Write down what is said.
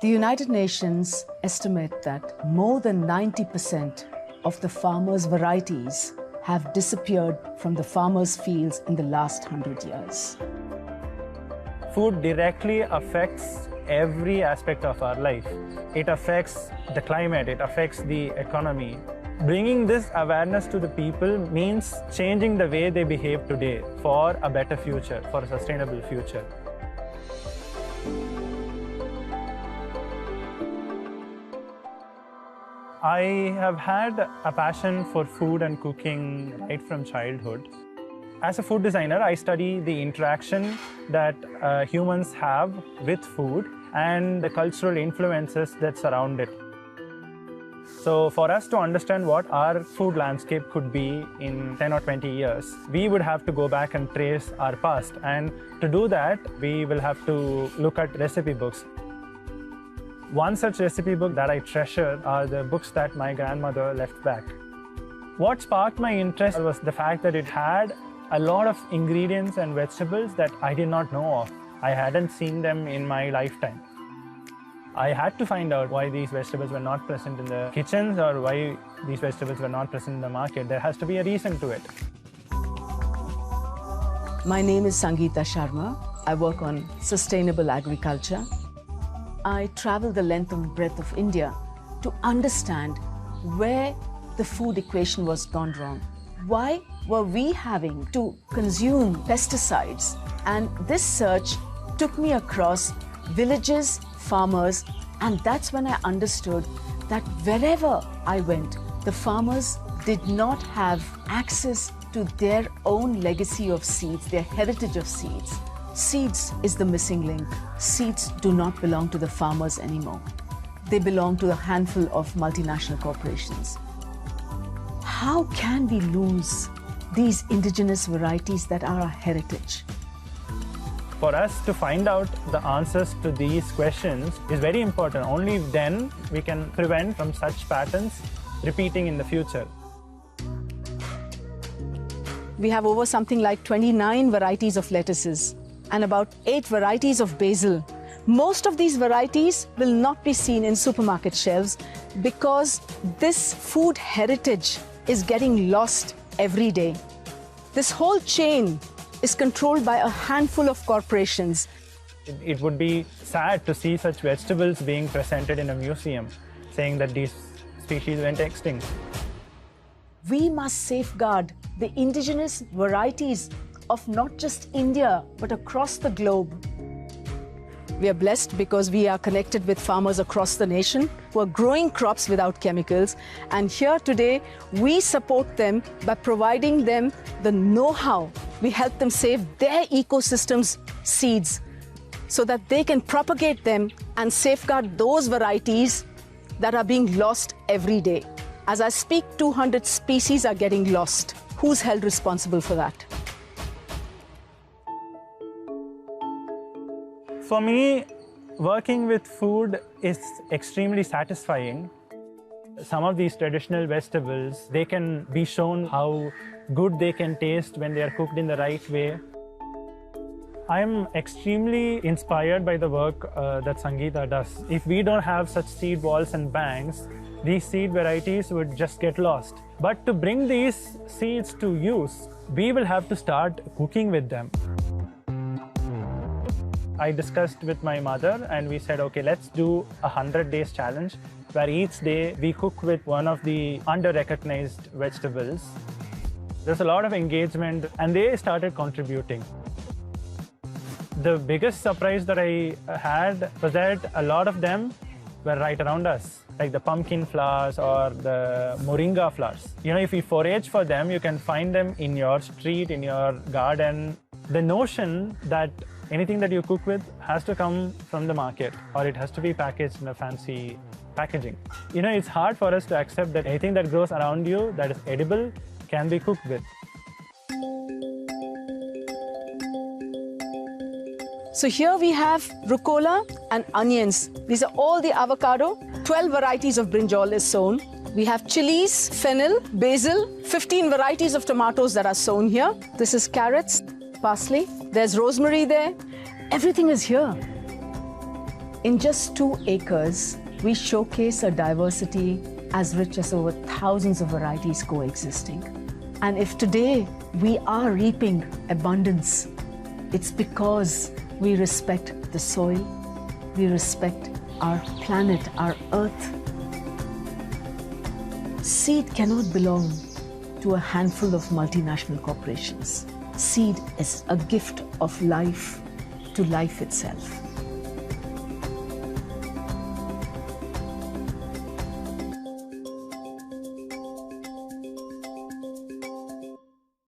The United Nations estimate that more than 90% of the farmers' varieties have disappeared from the farmers' fields in the last 100 years. Food directly affects every aspect of our life. It affects the climate, it affects the economy. Bringing this awareness to the people means changing the way they behave today for a better future, for a sustainable future. I have had a passion for food and cooking right from childhood. As a food designer, I study the interaction that humans have with food and the cultural influences that surround it. So for us to understand what our food landscape could be in 10 or 20 years, we would have to go back and trace our past. And to do that, we will have to look at recipe books. One such recipe book that I treasure are the books that my grandmother left back. What sparked my interest was the fact that it had a lot of ingredients and vegetables that I did not know of. I hadn't seen them in my lifetime. I had to find out why these vegetables were not present in the kitchens or why these vegetables were not present in the market. There has to be a reason to it. My name is Sangeeta Sharma. I work on sustainable agriculture. I travel the length and breadth of India to understand where the food equation was gone wrong. Why were we having to consume pesticides? And this search took me across villages, farmers, and that's when I understood that wherever I went, the farmers did not have access to their own legacy of seeds, their heritage of seeds. Seeds is the missing link. Seeds do not belong to the farmers anymore. They belong to a handful of multinational corporations. How can we lose these indigenous varieties that are our heritage? For us to find out the answers to these questions is very important. Only then we can prevent from such patterns repeating in the future. We have over something like 29 varieties of lettuces and about 8 varieties of basil. Most of these varieties will not be seen in supermarket shelves because this food heritage is getting lost every day. This whole chain is controlled by a handful of corporations. It would be sad to see such vegetables being presented in a museum, saying that these species went extinct. We must safeguard the indigenous varieties of not just India, but across the globe. We are blessed because we are connected with farmers across the nation who are growing crops without chemicals. And here today, we support them by providing them the know-how. We help them save their ecosystems' seeds so that they can propagate them and safeguard those varieties that are being lost every day. As I speak, 200 species are getting lost. Who's held responsible for that? For me, working with food is extremely satisfying. Some of these traditional vegetables, they can be shown how good they can taste when they are cooked in the right way. I'm extremely inspired by the work that Sangeeta does. If we don't have such seed walls and banks, these seed varieties would just get lost. But to bring these seeds to use, we will have to start cooking with them. I discussed with my mother and we said, okay, let's do a 100 days challenge where each day we cook with one of the under-recognized vegetables. There's a lot of engagement and they started contributing. The biggest surprise that I had was that a lot of them were right around us, like the pumpkin flowers or the moringa flowers. You know, if you forage for them, you can find them in your street, in your garden. The notion that anything that you cook with has to come from the market or it has to be packaged in a fancy packaging. You know, it's hard for us to accept that anything that grows around you that is edible can be cooked with. So here we have rucola and onions. These are all the avocado. 12 varieties of brinjal is sown. We have chilies, fennel, basil, 15 varieties of tomatoes that are sown here. This is carrots, parsley. There's rosemary there. Everything is here. In just 2 acres, we showcase a diversity as rich as over thousands of varieties coexisting. And if today we are reaping abundance, it's because we respect the soil, we respect our planet, our earth. Seed cannot belong to a handful of multinational corporations. Seed is a gift of life to life itself.